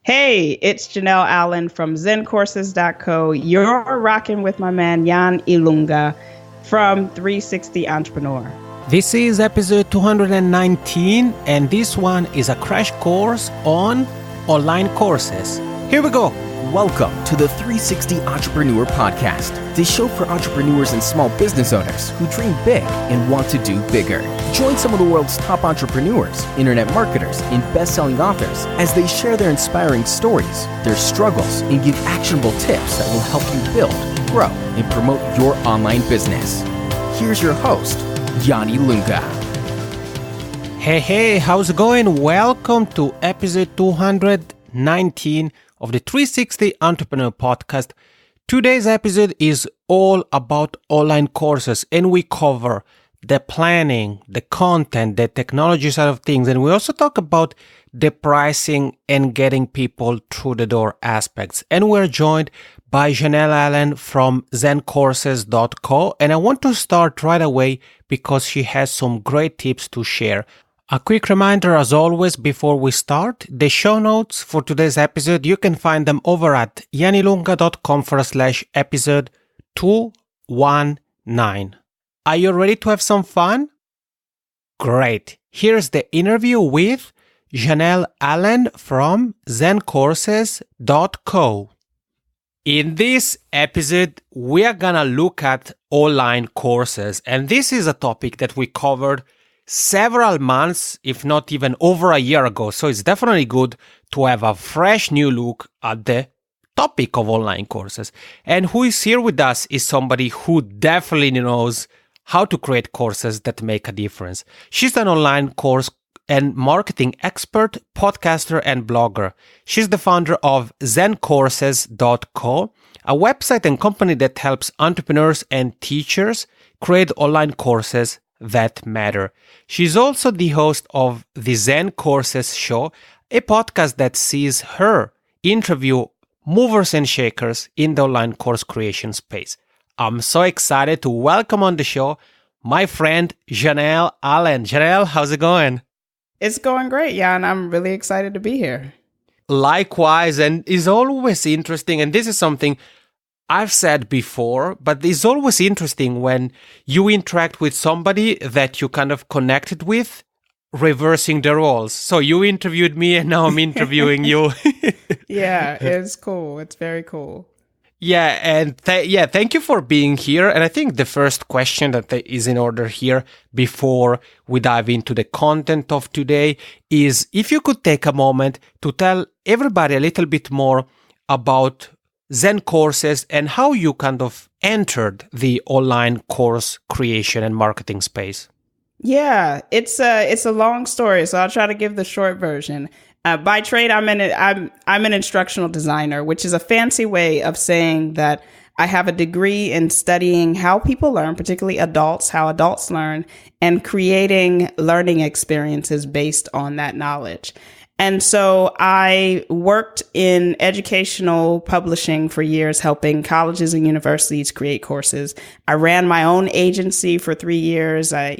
Hey, it's Janelle Allen from ZenCourses.co. You're rocking with my man Jan Ilunga from 360 Entrepreneur. This is episode 219, and this one is a crash course on online courses. Here we go. Welcome to the 360 Entrepreneur Podcast, the show for entrepreneurs and small business owners who dream big and want to do bigger. Join some of the world's top entrepreneurs, internet marketers, and best-selling authors as they share their inspiring stories, their struggles, and give actionable tips that will help you build, grow, and promote your online business. Here's your host, Yanni Lunga. Hey, how's it going? Welcome to episode 219 of the 360 Entrepreneur Podcast. Today's episode is all about online courses, and we cover the planning, the content, the technology side of things, and we also talk about the pricing and getting people through the door aspects. And we're joined by Janelle Allen from ZenCourses.co, and I want to start right away because she has some great tips to share. A quick reminder, as always, before we start, the show notes for today's episode, you can find them over at yannilunga.com/episode 219. Are you ready to have some fun? Great. Here's the interview with Janelle Allen from ZenCourses.co. In this episode, we are gonna look at online courses, and this is a topic that we covered several months, if not even over a year ago. So it's definitely good to have a fresh new look at the topic of online courses. And who is here with us is somebody who definitely knows how to create courses that make a difference. She's an online course and marketing expert, podcaster, and blogger. She's the founder of ZenCourses.co, a website and company that helps entrepreneurs and teachers create online courses that matter. She's also the host of the Zen Courses Show, a podcast that sees her interview movers and shakers in the online course creation space. I'm so excited to welcome on the show my friend Janelle Allen. Janelle, how's it going? It's going great, Jan. I'm really excited to be here. Likewise, and it's always interesting, and this is something I've said before, but it's always interesting when you interact with somebody that you kind of connected with, reversing the roles. So you interviewed me and now I'm interviewing you. Yeah, it's cool. It's very cool. Yeah, and thank you for being here. And I think the first question that is in order here before we dive into the content of today is if you could take a moment to tell everybody a little bit more about Zen Courses and how you kind of entered the online course creation and marketing space. Yeah, it's a long story, so I'll try to give the short version. By trade, I'm an instructional designer, which is a fancy way of saying that I have a degree in studying how people learn, particularly adults, how adults learn, and creating learning experiences based on that knowledge. And so I worked in educational publishing for years, helping colleges and universities create courses. I ran my own agency for 3 years. I,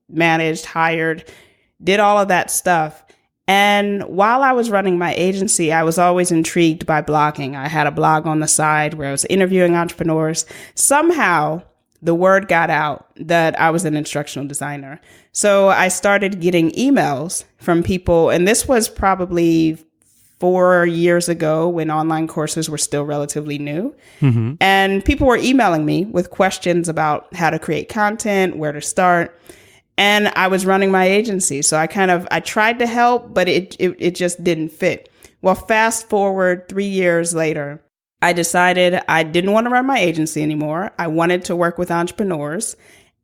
managed, hired, did all of that stuff. And while I was running my agency, I was always intrigued by blogging. I had a blog on the side where I was interviewing entrepreneurs. Somehow, the word got out that I was an instructional designer. So I started getting emails from people, and this was probably 4 years ago when online courses were still relatively new. Mm-hmm. And people were emailing me with questions about how to create content, where to start. And I was running my agency. So I tried to help, but it just didn't fit. Well, fast forward 3 years later, I decided I didn't want to run my agency anymore. I wanted to work with entrepreneurs.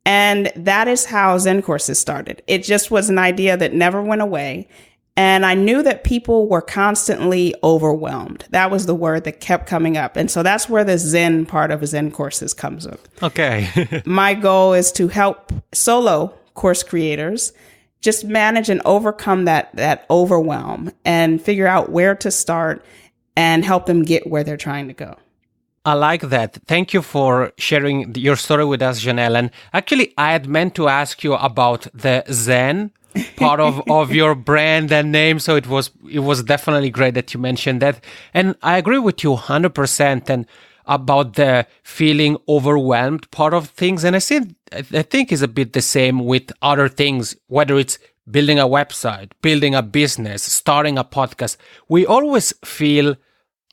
And that is how Zen Courses started. It just was an idea that never went away. And I knew that people were constantly overwhelmed. That was the word that kept coming up. And so that's where the Zen part of Zen Courses comes up. Okay. My goal is to help solo course creators just manage and overcome that overwhelm and figure out where to start and help them get where they're trying to go. I like that. Thank you for sharing your story with us, Janelle. And actually, I had meant to ask you about the Zen part of your brand and name. So it was definitely great that you mentioned that. And I agree with you 100% and about the feeling overwhelmed part of things. And I think is a bit the same with other things, whether it's building a website, building a business, starting a podcast. We always feel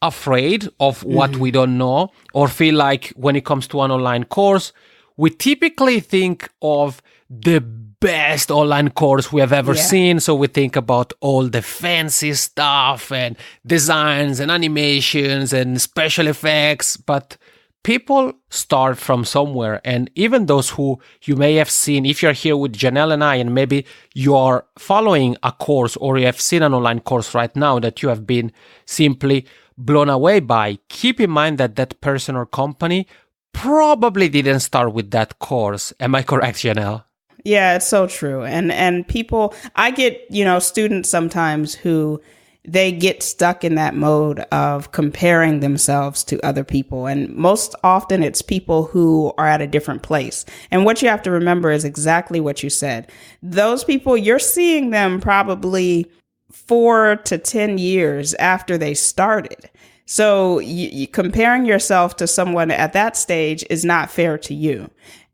afraid of what we don't know, or feel like when it comes to an online course, we typically think of the best online course we have ever seen. So we think about all the fancy stuff and designs and animations and special effects, but people start from somewhere. And even those who you may have seen, if you're here with Janelle and I, and maybe you are following a course or you have seen an online course right now that you have been simply blown away by, keep in mind that that person or company probably didn't start with that course. Am I correct, Janelle? Yeah, it's so true. And people, I get, students sometimes who they get stuck in that mode of comparing themselves to other people. And most often it's people who are at a different place. And what you have to remember is exactly what you said. Those people, you're seeing them probably 4 to 10 years after they started. So you comparing yourself to someone at that stage is not fair to you.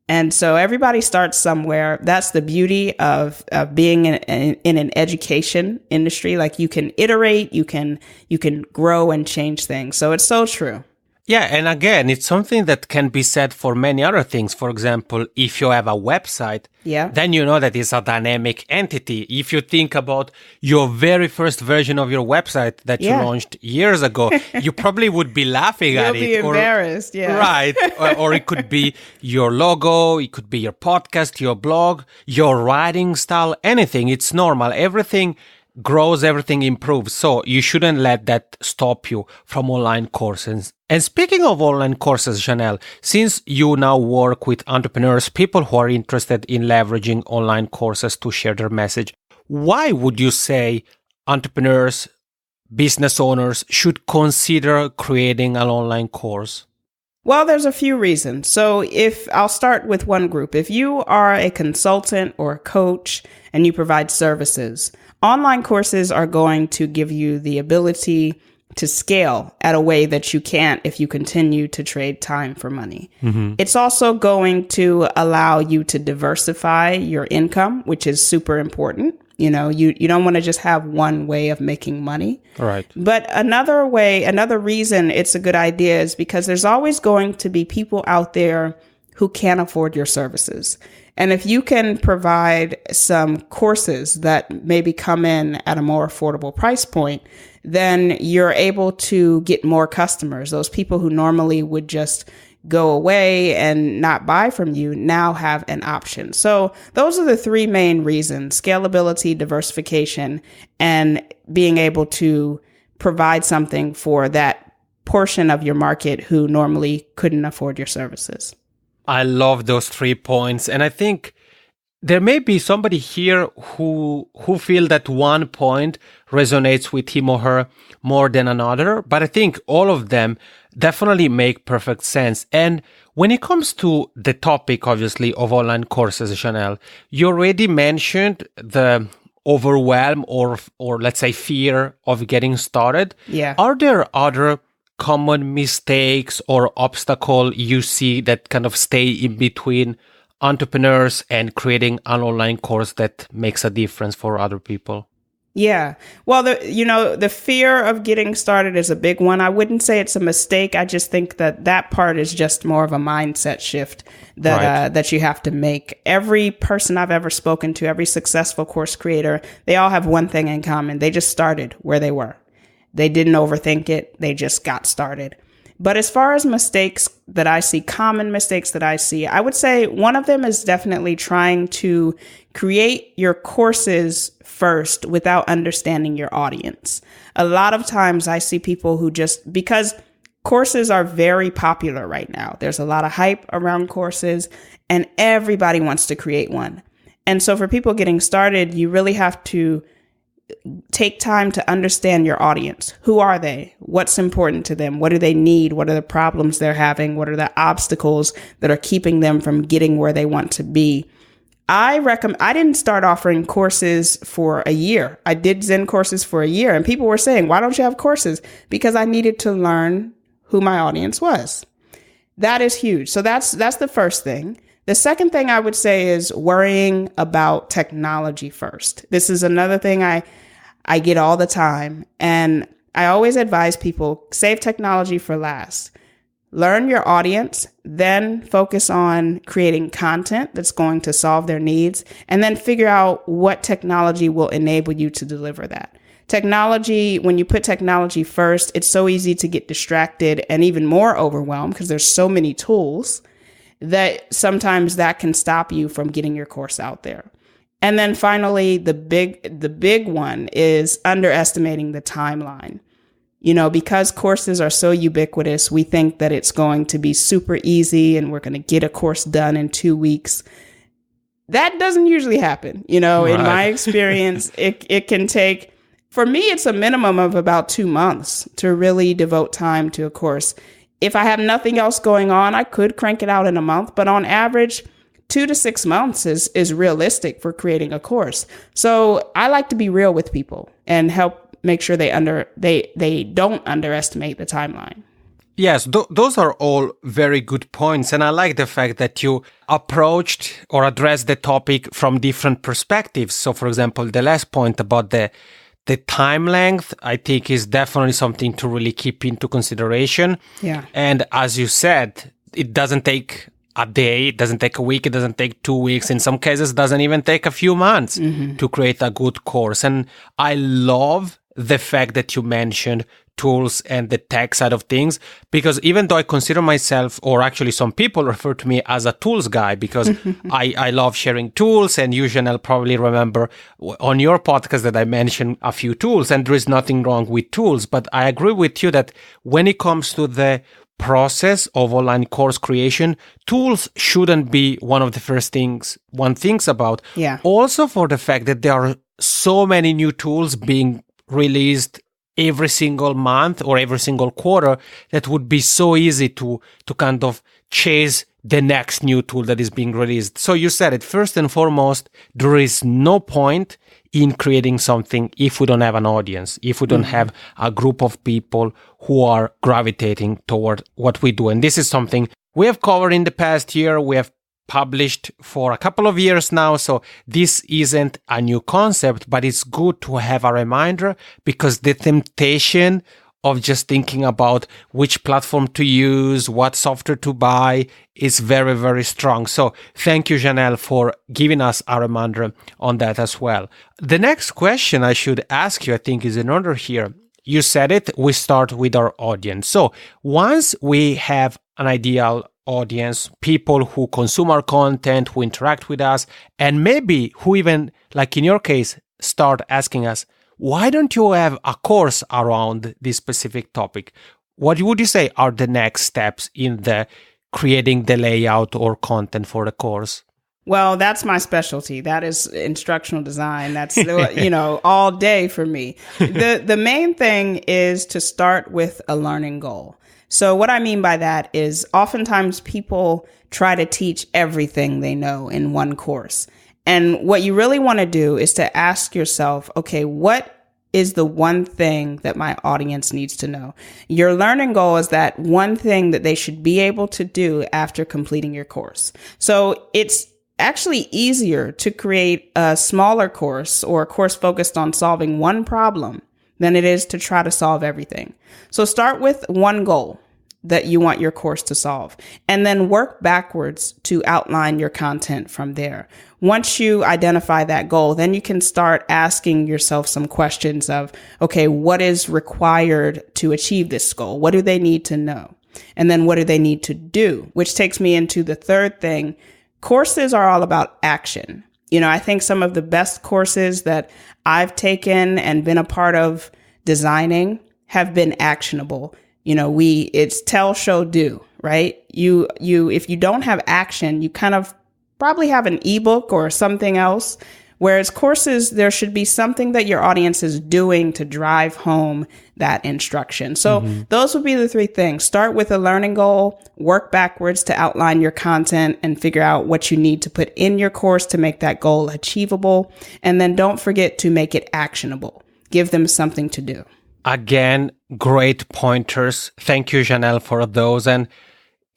And so everybody starts somewhere. That's the beauty of being in an education industry. Like you can iterate, you can grow and change things. So it's so true. Yeah, and again, it's something that can be said for many other things. For example, if you have a website, then you know that it's a dynamic entity. If you think about your very first version of your website that you launched years ago, you probably would be laughing at it. You'll be embarrassed, Right. Or it could be your logo, it could be your podcast, your blog, your writing style, anything. It's normal. Everything grows, everything improves. So you shouldn't let that stop you from online courses. And speaking of online courses, Janelle, since you now work with entrepreneurs, people who are interested in leveraging online courses to share their message, why would you say entrepreneurs, business owners should consider creating an online course? Well, there's a few reasons. So I'll start with one group. If you are a consultant or a coach and you provide services, online courses are going to give you the ability to scale at a way that you can't if you continue to trade time for money. It's also going to allow you to diversify your income, which is super important. You don't want to just have one way of making money. Right. But another reason it's a good idea is because there's always going to be people out there who can't afford your services. And if you can provide some courses that maybe come in at a more affordable price point, then you're able to get more customers. Those people who normally would just go away and not buy from you now have an option. So those are the three main reasons: scalability, diversification, and being able to provide something for that portion of your market who normally couldn't afford your services. I love those 3 points. And I think there may be somebody here who feel that one point resonates with him or her more than another. But I think all of them definitely make perfect sense. And when it comes to the topic, obviously, of online courses, Janelle, you already mentioned the overwhelm or let's say fear of getting started. Yeah. Are there other common mistakes or obstacle you see that kind of stay in between entrepreneurs and creating an online course that makes a difference for other people? Yeah. Well, the fear of getting started is a big one. I wouldn't say it's a mistake. I just think that part is just more of a mindset shift that you have to make. Every person I've ever spoken to, every successful course creator, they all have one thing in common. They just started where they were. They didn't overthink it. They just got started. But as far as mistakes that I see, common mistakes that I see, I would say one of them is definitely trying to create your courses first without understanding your audience. A lot of times I see people who because courses are very popular right now. There's a lot of hype around courses and everybody wants to create one. And so for people getting started, you really have to take time to understand your audience. Who are they? What's important to them? What do they need? What are the problems they're having? What are the obstacles that are keeping them from getting where they want to be? I didn't start offering courses for a year. I did ZenCourses for a year, and people were saying, why don't you have courses? Because I needed to learn who my audience was. That is huge. So that's the first thing. The second thing I would say is worrying about technology first. This is another thing I get all the time. And I always advise people, save technology for last. Learn your audience, then focus on creating content that's going to solve their needs, and then figure out what technology will enable you to deliver that. Technology, when you put technology first, it's so easy to get distracted and even more overwhelmed because there's so many tools that sometimes that can stop you from getting your course out there. And then finally, the big one is underestimating the timeline. Because courses are so ubiquitous, we think that it's going to be super easy and we're going to get a course done in 2 weeks. That doesn't usually happen. Right. In my experience, it can take, for me, it's a minimum of about 2 months to really devote time to a course. If I have nothing else going on, I could crank it out in a month, but on average, 2 to 6 months is realistic for creating a course. So I like to be real with people and help make sure they don't underestimate the timeline. Yes, those are all very good points. And I like the fact that you approached or addressed the topic from different perspectives. So, for example, the last point about the time length, I think is definitely something to really keep into consideration. Yeah. And as you said, it doesn't take a day, it doesn't take a week, it doesn't take 2 weeks. In some cases, it doesn't even take a few months to create a good course. And I love the fact that you mentioned tools and the tech side of things, because even though I consider myself, or actually some people refer to me as a tools guy, because I love sharing tools, and you, Janelle, probably remember on your podcast that I mentioned a few tools, and there is nothing wrong with tools. But I agree with you that when it comes to the process of online course creation, tools shouldn't be one of the first things one thinks about. Yeah. Also for the fact that there are so many new tools being released every single month or every single quarter that would be so easy to kind of chase the next new tool that is being released. So you said it, first and foremost, there is no point in creating something if we don't have an audience, if we don't have a group of people who are gravitating toward what we do. And this is something we have covered in the past year. We have published for a couple of years now, so this isn't a new concept, but it's good to have a reminder, because the temptation of just thinking about which platform to use, what software to buy is very, very strong. So thank you, Janelle, for giving us a reminder on that as well. The next question I should ask you, I think, is in order here. You said it, we start with our audience. So once we have an ideal audience, people who consume our content, who interact with us, and maybe who even, like in your case, start asking us, why don't you have a course around this specific topic? What would you say are the next steps in the creating the layout or content for the course? Well, that's my specialty. That is instructional design. That's, all day for me. The main thing is to start with a learning goal. So what I mean by that is oftentimes people try to teach everything they know in one course. And what you really want to do is to ask yourself, okay, what is the one thing that my audience needs to know? Your learning goal is that one thing that they should be able to do after completing your course. So it's actually easier to create a smaller course or a course focused on solving one problem than it is to try to solve everything. So start with one goal that you want your course to solve, and then work backwards to outline your content from there. Once you identify that goal, then you can start asking yourself some questions of, okay, what is required to achieve this goal? What do they need to know? And then what do they need to do? Which takes me into the third thing. Courses are all about action. I think some of the best courses that I've taken and been a part of designing have been actionable. It's tell, show, do, right? If you don't have action, you kind of probably have an ebook or something else Whereas courses, there should be something that your audience is doing to drive home that instruction. So those would be the three things. Start with a learning goal, work backwards to outline your content and figure out what you need to put in your course to make that goal achievable. And then don't forget to make it actionable. Give them something to do. Again, great pointers. Thank you, Janelle, for those. And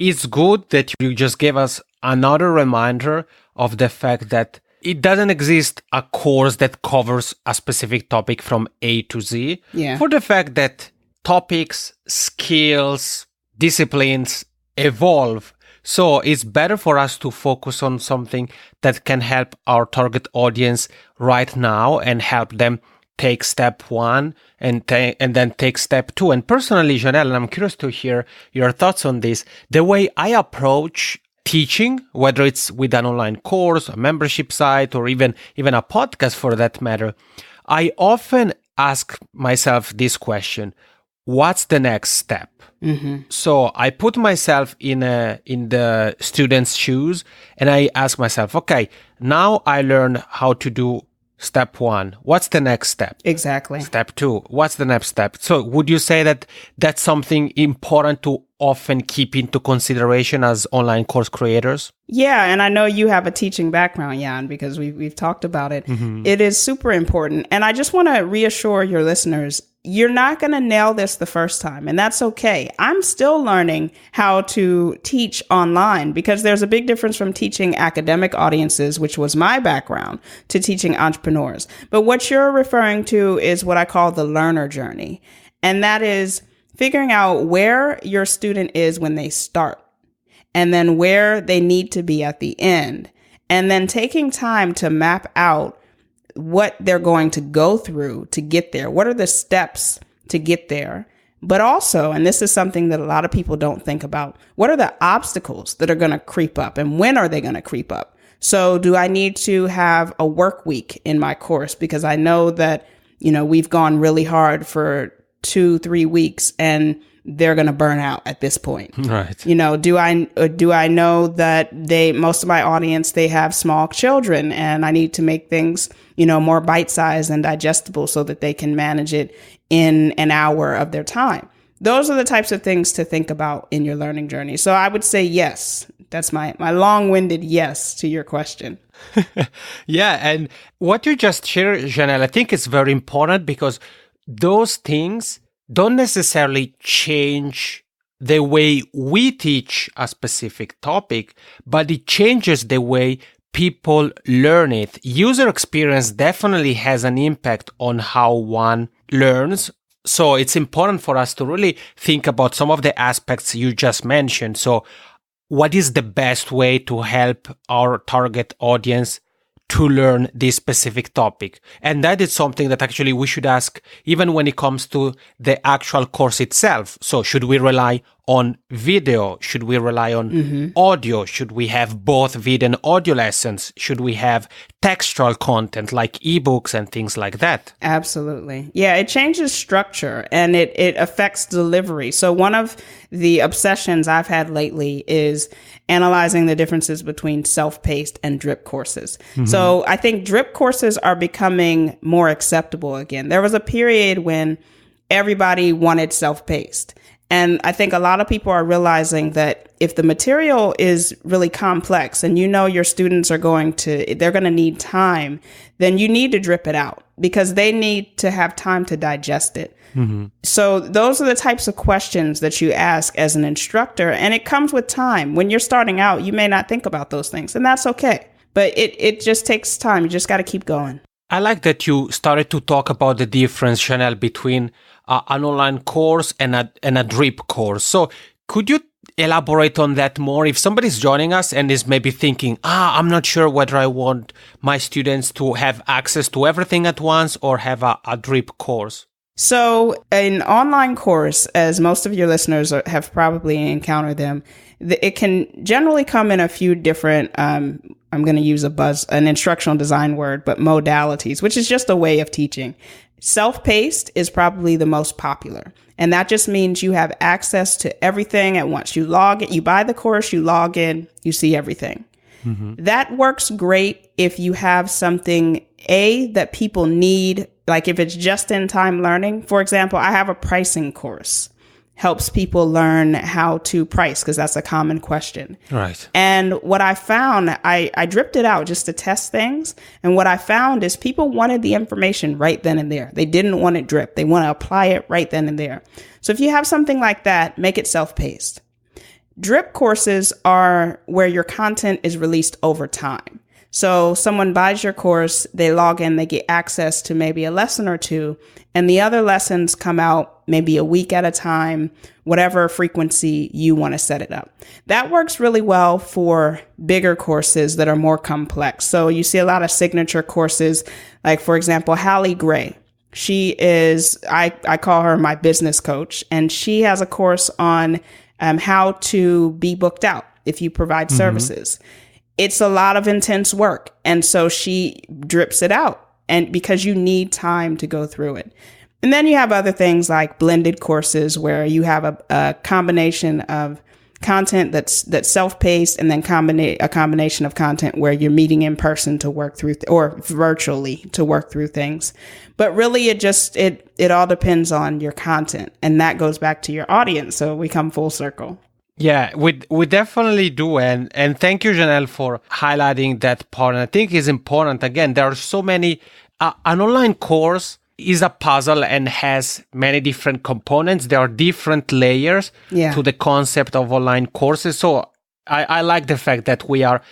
it's good that you just gave us another reminder of the fact that it doesn't exist a course that covers a specific topic from A to Z. Yeah. For the fact that topics, skills, disciplines evolve. So it's better for us to focus on something that can help our target audience right now and help them take step one and then take step two. And personally, Janelle, and I'm curious to hear your thoughts on this, the way I approach teaching, whether it's with an online course, a membership site, or even a podcast for that matter, I often ask myself this question: what's the next step? So I put myself in the student's shoes and I ask myself, okay, now I learned how to do step one. What's the next step? Exactly. Step two. What's the next step? So would you say that that's something important to often keep into consideration as online course creators? Yeah, and I know you have a teaching background, Jan, because we've talked about it. It is super important. And I just want to reassure your listeners, you're not going to nail this the first time, and that's okay. I'm still learning how to teach online because there's a big difference from teaching academic audiences, which was my background, to teaching entrepreneurs. But what you're referring to is what I call the learner journey. And that is figuring out where your student is when they start, and then where they need to be at the end, and then taking time to map out what they're going to go through to get there. What are the steps to get there? But also, and this is something that a lot of people don't think about, what are the obstacles that are going to creep up, and when are they going to creep up? So do I need to have a work week in my course? Because I know that, we've gone really hard for 2-3 weeks and they're going to burn out at this point. Right. Do I know that most of my audience, they have small children and I need to make things, more bite-sized and digestible so that they can manage it in an hour of their time. Those are the types of things to think about in your learning journey. So I would say yes. That's my long-winded yes to your question. Yeah. And what you just shared, Janelle, I think is very important because those things don't necessarily change the way we teach a specific topic, but it changes the way people learn it. User experience definitely has an impact on how one learns. So it's important for us to really think about some of the aspects you just mentioned. So what is the best way to help our target audience to learn this specific topic? And that is something that actually we should ask even when it comes to the actual course itself. So should we rely on video? Should we rely on audio? Should we have both video and audio lessons? Should we have textual content like ebooks and things like that? Absolutely. Yeah, it changes structure and it affects delivery. So one of the obsessions I've had lately is analyzing the differences between self-paced and drip courses. So I think drip courses are becoming more acceptable again. There was a period when everybody wanted self-paced. And I think a lot of people are realizing that if the material is really complex and your students they're going to need time, then you need to drip it out because they need to have time to digest it. So those are the types of questions that you ask as an instructor, and it comes with time. When you're starting out, you may not think about those things, and that's okay. But it just takes time. You just got to keep going. I like that you started to talk about the difference, Janelle, between an online course and a drip course. So could you elaborate on that more? If somebody's joining us and is maybe thinking, I'm not sure whether I want my students to have access to everything at once or have a drip course. So an online course, as most of your listeners have probably encountered them, it can generally come in a few different, I'm going to use an instructional design word, but modalities, which is just a way of teaching. Self-paced is probably the most popular. And that just means you have access to everything at once. You buy the course, you log in, you see everything. That works great if you have something, that people need, like if it's just-in-time learning. For example, I have a pricing course. Helps people learn how to price because that's a common question. Right. And what I found, I dripped it out just to test things. And what I found is people wanted the information right then and there. They didn't want it dripped. They want to apply it right then and there. So if you have something like that, make it self-paced. Drip courses are where your content is released over time. So someone buys your course, they log in, they get access to maybe a lesson or two, and the other lessons come out maybe a week at a time, whatever frequency you want to set it up. That works really well for bigger courses that are more complex. So you see a lot of signature courses, like for example, Hallie Gray. She is, I call her my business coach, and she has a course on how to be booked out if you provide services. It's a lot of intense work. And so she drips it out, and because you need time to go through it. And then you have other things like blended courses where you have a combination of content that's self-paced, and then a combination of content where you're meeting in person to work through or virtually to work through things. But really it all depends on your content, and that goes back to your audience. So we come full circle. Yeah, we definitely do. And thank you, Janelle, for highlighting that part. And I think it's important. Again, there are so many, an online course is a puzzle and has many different components. There are different layers to the concept of online courses. So I like the fact that we are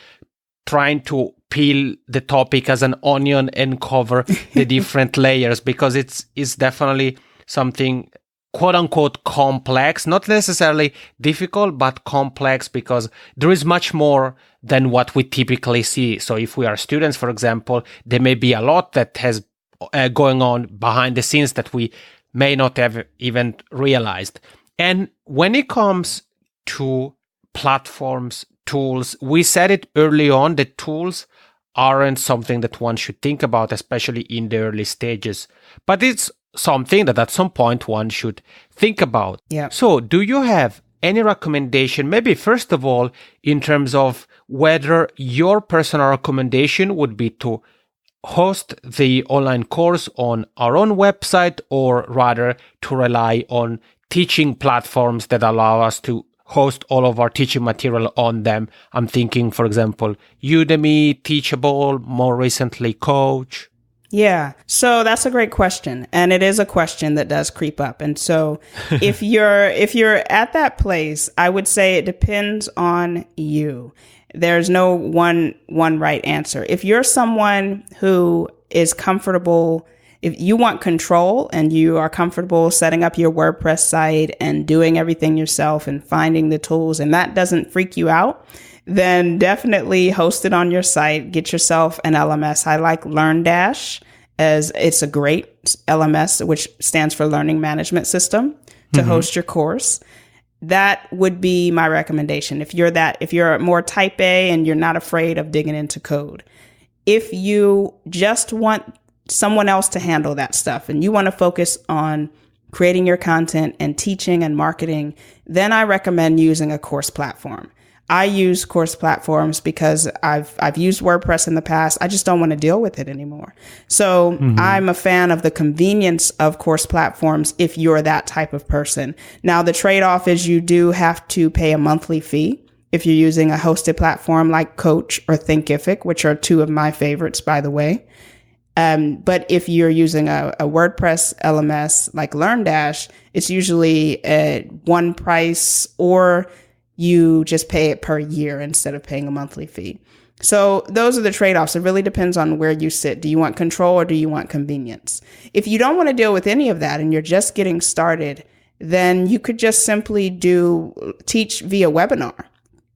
trying to peel the topic as an onion and cover the different layers, because it's definitely something quote unquote complex, not necessarily difficult, but complex, because there is much more than what we typically see. So if we are students, for example, there may be a lot that has going on behind the scenes that we may not have even realized. And when it comes to platforms, tools, we said it early on, that tools aren't something that one should think about, especially in the early stages. But it's something that at some point one should think about. Yeah. So do you have any recommendation, maybe first of all, in terms of whether your personal recommendation would be to host the online course on our own website, or rather to rely on teaching platforms that allow us to host all of our teaching material on them? I'm thinking, for example, Udemy, Teachable, more recently Coach. Yeah. So that's a great question. And it is a question that does creep up. And so if you're at that place, I would say it depends on you. There's no one right answer. If you're someone who is comfortable, if you want control and you are comfortable setting up your WordPress site and doing everything yourself and finding the tools, and that doesn't freak you out, then definitely host it on your site. Get yourself an LMS. I like LearnDash, as it's a great LMS, which stands for Learning Management System, to host your course. That would be my recommendation. If you're more type A and you're not afraid of digging into code. If you just want someone else to handle that stuff and you want to focus on creating your content and teaching and marketing, then I recommend using a course platform. I use course platforms because I've used WordPress in the past. I just don't want to deal with it anymore. So I'm a fan of the convenience of course platforms if you're that type of person. Now, the trade-off is you do have to pay a monthly fee if you're using a hosted platform like Coach or Thinkific, which are two of my favorites, by the way. But if you're using a WordPress LMS like LearnDash, it's usually at one price, or you just pay it per year instead of paying a monthly fee. So those are the trade-offs. It really depends on where you sit. Do you want control or do you want convenience? If you don't want to deal with any of that and you're just getting started, then you could just simply teach via webinar.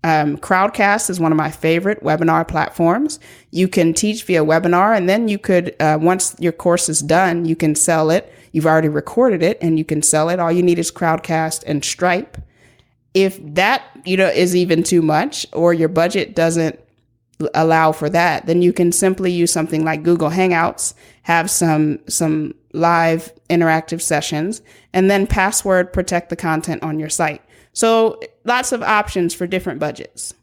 Crowdcast is one of my favorite webinar platforms. You can teach via webinar, and then you could, once your course is done, you can sell it. You've already recorded it and you can sell it. All you need is Crowdcast and Stripe. If that, is even too much, or your budget doesn't allow for that, then you can simply use something like Google Hangouts, have some live interactive sessions, and then password protect the content on your site. So lots of options for different budgets.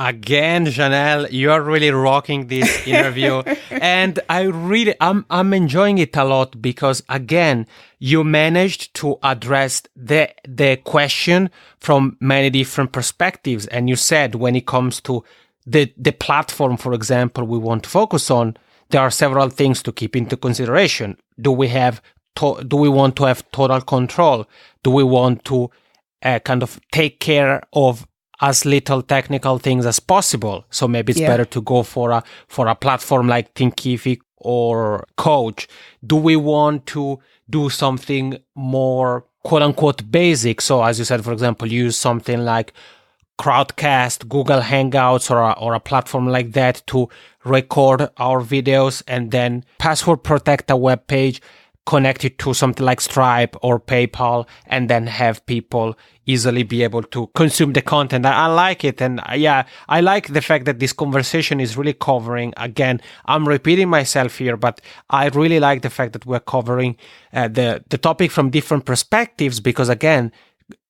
Again, Janelle, you are really rocking this interview. And I'm enjoying it a lot because, again, you managed to address the question from many different perspectives. And you said when it comes to the platform, for example, we want to focus on, there are several things to keep into consideration. Do we want to have total control? Do we want to kind of take care of as little technical things as possible? So maybe it's better to go for a platform like Thinkific or Coach. Do we want to do something more quote unquote basic? So as you said, for example, use something like Crowdcast, Google Hangouts, or a platform like that to record our videos and then password protect a web page, connect it to something like Stripe or PayPal, and then have people easily be able to consume the content. I like it. And I like the fact that this conversation is really covering, again, I'm repeating myself here, but I really like the fact that we're covering the topic from different perspectives because, again,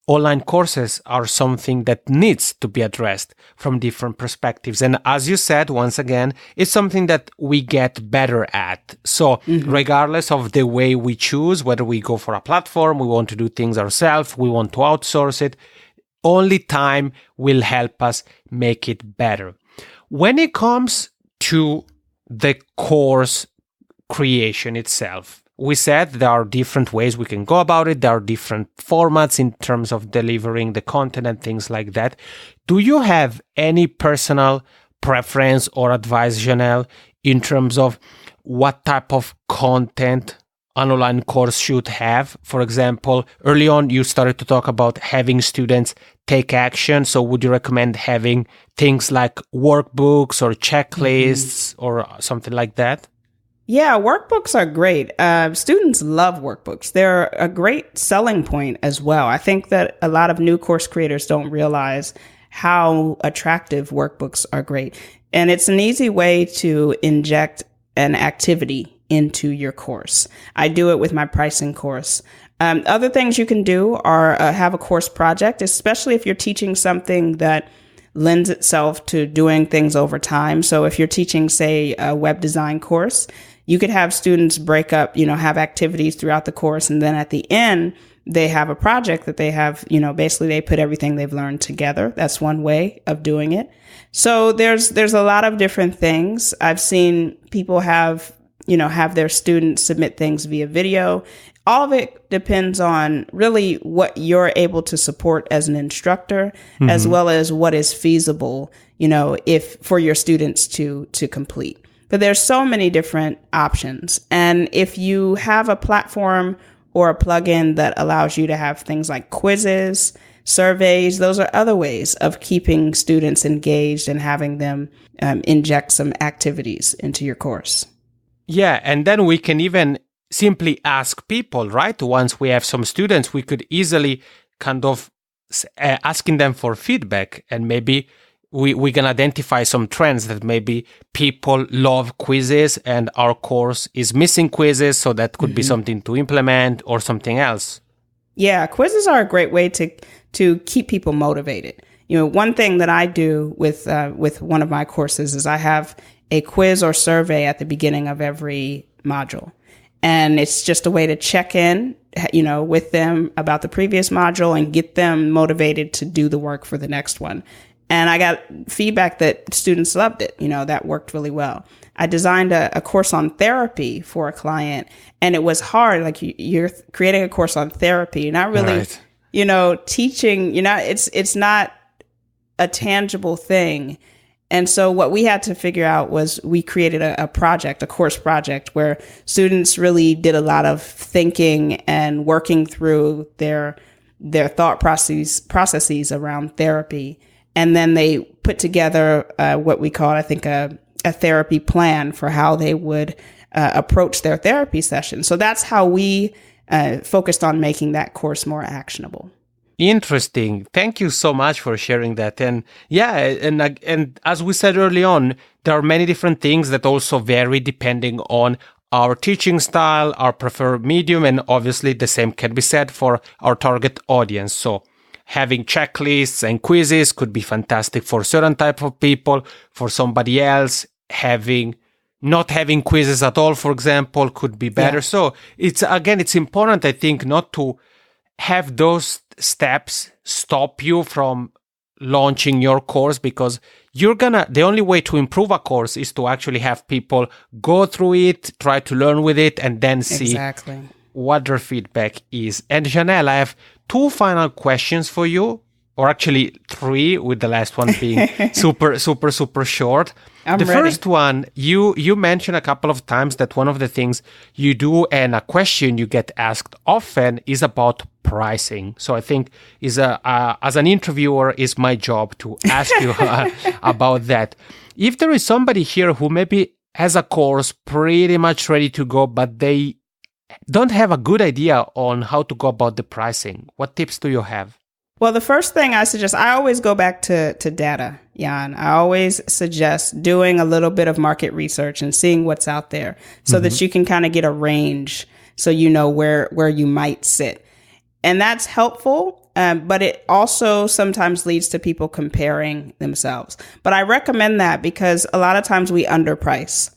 online courses are something that needs to be addressed from different perspectives. And as you said, once again, it's something that we get better at. So regardless of the way we choose, whether we go for a platform, we want to do things ourselves, we want to outsource it, only time will help us make it better. When it comes to the course creation itself, we said there are different ways we can go about it. There are different formats in terms of delivering the content and things like that. Do you have any personal preference or advice, Janelle, in terms of what type of content an online course should have? For example, early on, you started to talk about having students take action. So would you recommend having things like workbooks or checklists or something like that? Yeah, workbooks are great. Students love workbooks. They're a great selling point as well. I think that a lot of new course creators don't realize how attractive workbooks are great. And it's an easy way to inject an activity into your course. I do it with my pricing course. Other things you can do are have a course project, especially if you're teaching something that lends itself to doing things over time. So if you're teaching, say, a web design course, you could have students break up, have activities throughout the course. And then at the end, they have a project that they have, basically they put everything they've learned together. That's one way of doing it. So there's a lot of different things. I've seen people have their students submit things via video. All of it depends on really what you're able to support as an instructor, as well as what is feasible, if for your students to complete. But there's so many different options. And if you have a platform or a plugin that allows you to have things like quizzes, surveys, those are other ways of keeping students engaged and having them inject some activities into your course. Yeah, and then we can even simply ask people, right? Once we have some students, we could easily kind of asking them for feedback, and maybe we can identify some trends that maybe people love quizzes and our course is missing quizzes. So that could be something to implement or something else. Yeah, quizzes are a great way to keep people motivated. One thing that I do with one of my courses is I have a quiz or survey at the beginning of every module. And it's just a way to check in, with them about the previous module and get them motivated to do the work for the next one. And I got feedback that students loved it. That worked really well. I designed a course on therapy for a client, and it was hard. Like you're creating a course on therapy, not really, teaching, it's not a tangible thing. And so what we had to figure out was we created a course project where students really did a lot of thinking and working through their thought processes around therapy. And then they put together what we call, I think, a therapy plan for how they would approach their therapy session. So that's how we focused on making that course more actionable. Interesting. Thank you so much for sharing that. And and as we said early on, there are many different things that also vary depending on our teaching style, our preferred medium, and obviously the same can be said for our target audience. So having checklists and quizzes could be fantastic for certain type of people. For somebody else, not having quizzes at all, for example, could be better. Yeah. So it's important, I think, not to have those steps stop you from launching your course, because the only way to improve a course is to actually have people go through it, try to learn with it, and then see what their feedback is. And Janelle, I have 2 final questions for you, or actually 3, with the last one being super short. I'm the ready. First one, you mentioned a couple of times that one of the things you do, and a question you get asked often, is about pricing. So I think as an interviewer, is my job to ask you about that. If there is somebody here who maybe has a course pretty much ready to go, but they don't have a good idea on how to go about the pricing, what tips do you have? Well, the first thing I suggest, I always go back to data, Jan. I always suggest doing a little bit of market research and seeing what's out there so that you can kind of get a range so you know where you might sit. And that's helpful, but it also sometimes leads to people comparing themselves. But I recommend that because a lot of times we underprice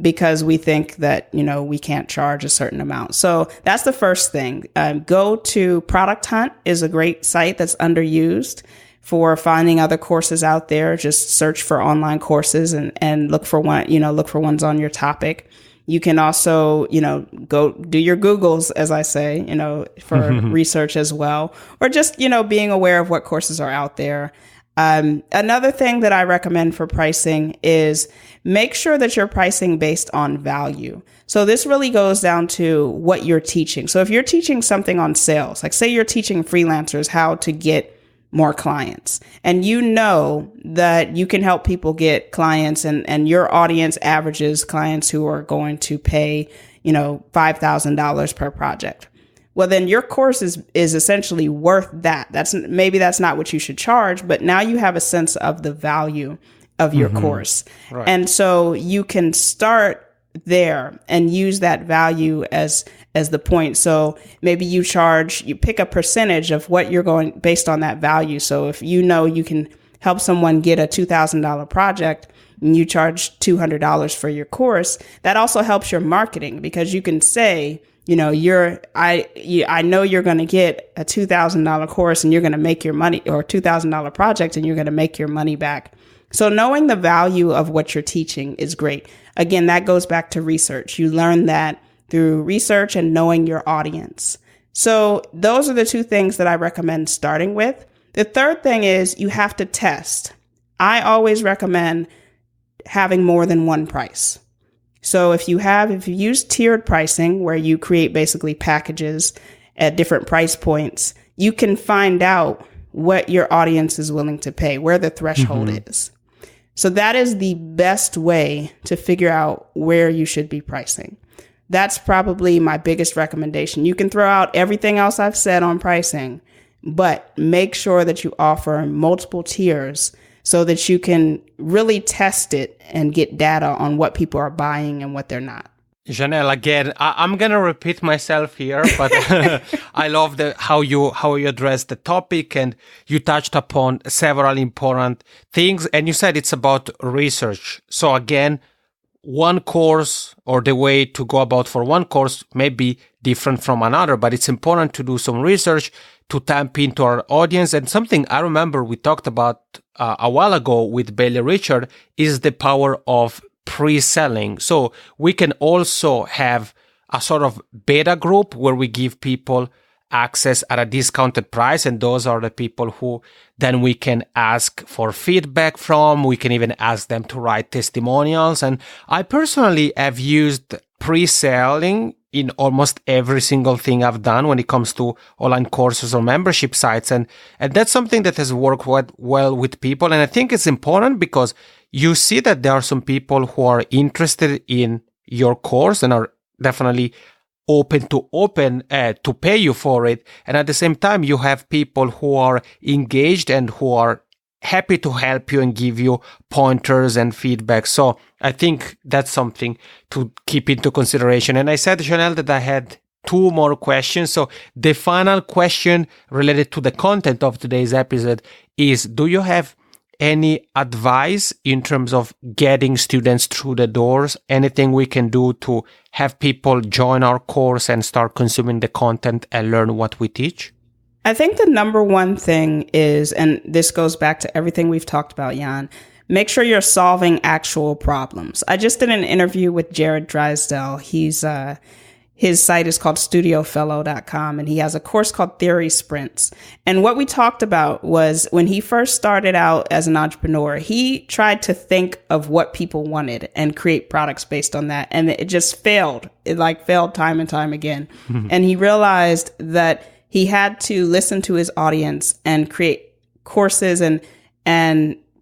because we think that, we can't charge a certain amount. So that's the first thing. Go to Product Hunt is a great site that's underused for finding other courses out there. Just search for online courses and look for ones on your topic. You can also, go do your Googles, as I say, for research as well, or just, being aware of what courses are out there. Another thing that I recommend for pricing is make sure that you're pricing based on value. So this really goes down to what you're teaching. So if you're teaching something on sales, like say you're teaching freelancers how to get more clients, and you know that you can help people get clients, and your audience averages clients who are going to pay, $5,000 per project. Well, then your course is essentially worth that. That's not what you should charge, but now you have a sense of the value of your course. Right. And so you can start there and use that value as the point. So maybe you pick a percentage of what you're going based on that value. So if you can help someone get a $2,000 project and you charge $200 for your course, that also helps your marketing, because you can say, I know you're going to get a $2,000 course and you're going to make your money, or $2,000 project, and you're going to make your money back. So knowing the value of what you're teaching is great. Again, that goes back to research. You learn that through research and knowing your audience. So those are the 2 things that I recommend starting with. The third thing is you have to test. I always recommend having more than one price. So if you use tiered pricing, where you create basically packages at different price points, you can find out what your audience is willing to pay, where the threshold is. So that is the best way to figure out where you should be pricing. That's probably my biggest recommendation. You can throw out everything else I've said on pricing, but make sure that you offer multiple tiers so that you can really test it and get data on what people are buying and what they're not. Janelle, again, I'm going to repeat myself here, but I love how you address the topic, and you touched upon several important things, and you said it's about research. So again, one course, or the way to go about for one course, may be different from another, but it's important to do some research to tap into our audience. And something I remember we talked about a while ago with Bailey Richard is the power of pre-selling. So we can also have a sort of beta group where we give people access at a discounted price, and those are the people who then we can ask for feedback from. We can even ask them to write testimonials. And I personally have used pre-selling in almost every single thing I've done when it comes to online courses or membership sites. And that's something that has worked well with people. And I think it's important because you see that there are some people who are interested in your course and are definitely open to pay you for it. And at the same time, you have people who are engaged and who are happy to help you and give you pointers and feedback. So I think that's something to keep into consideration. And I said, Janelle, that I had 2 more questions. So the final question related to the content of today's episode is, do you have any advice in terms of getting students through the doors? Anything we can do to have people join our course and start consuming the content and learn what we teach? I think the number one thing is, and this goes back to everything we've talked about, Jan, make sure you're solving actual problems. I just did an interview with Jared Drysdale. His site is called studiofellow.com, and he has a course called Theory Sprints. And what we talked about was when he first started out as an entrepreneur, he tried to think of what people wanted and create products based on that. And it just failed. It failed time and time again. And he realized that he had to listen to his audience and create courses and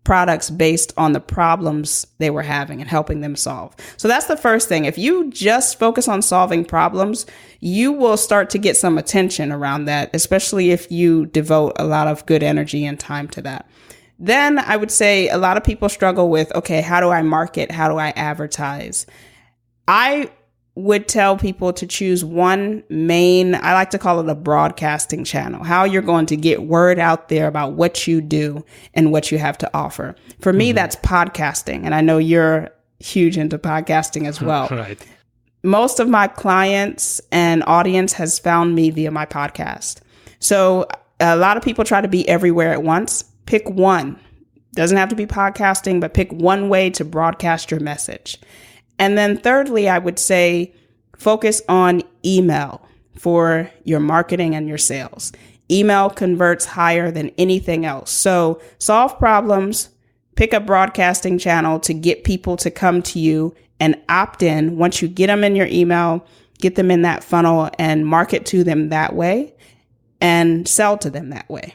products based on the problems they were having and helping them solve. So that's the first thing. If you just focus on solving problems, you will start to get some attention around that, especially if you devote a lot of good energy and time to that. Then I would say a lot of people struggle with, okay, how do I market? How do I advertise? I would tell people to choose one main, I like to call it a broadcasting channel, how you're going to get word out there about what you do and what you have to offer. For me, that's podcasting. And I know you're huge into podcasting as well. Right. Most of my clients and audience has found me via my podcast. So a lot of people try to be everywhere at once. Pick one. Doesn't have to be podcasting, but pick one way to broadcast your message. And then thirdly, I would say focus on email for your marketing and your sales. Email converts higher than anything else. So solve problems, pick a broadcasting channel to get people to come to you and opt in. Once you get them in your email, get them in that funnel and market to them that way and sell to them that way.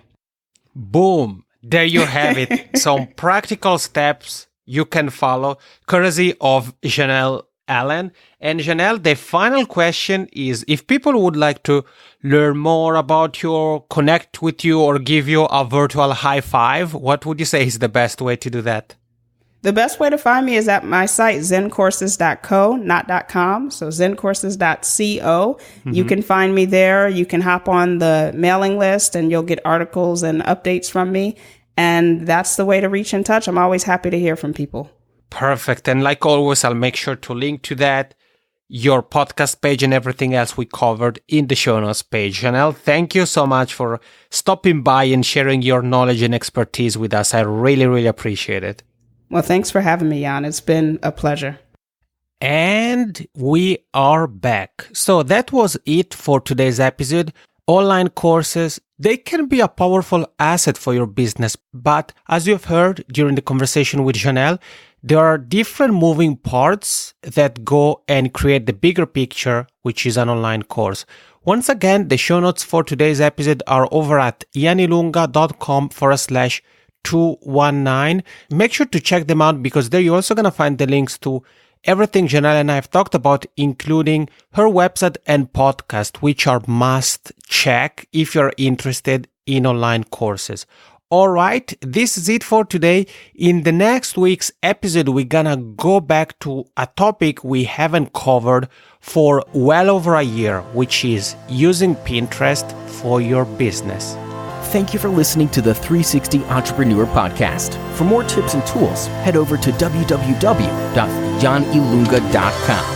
Boom. There you have it. Some practical steps you can follow, courtesy of Janelle Allen. And Janelle, the final question is, if people would like to learn more about you, or connect with you, or give you a virtual high five, what would you say is the best way to do that? The best way to find me is at my site, ZenCourses.co, not .com. So ZenCourses.co. You can find me there. You can hop on the mailing list and you'll get articles and updates from me. And that's the way to reach in touch. I'm always happy to hear from people. Perfect. And like always, I'll make sure to link to that, your podcast page, and everything else we covered in the show notes page. Janelle, thank you so much for stopping by and sharing your knowledge and expertise with us. I really, really appreciate it. Well, thanks for having me, Jan. It's been a pleasure. And we are back. So that was it for today's episode. Online courses, they can be a powerful asset for your business, but as you've heard during the conversation with Janelle, there are different moving parts that go and create the bigger picture, which is an online course. Once again, the show notes for today's episode are over at janilunga.com/219. Make sure to check them out because there you're also going to find the links to everything Janelle and I have talked about, including her website and podcast, which are must check if you're interested in online courses. All right, this is it for today. In the next week's episode, we're gonna go back to a topic we haven't covered for well over a year, which is using Pinterest for your business. Thank you for listening to the 360 Entrepreneur Podcast. For more tips and tools, head over to www.janilunga.com.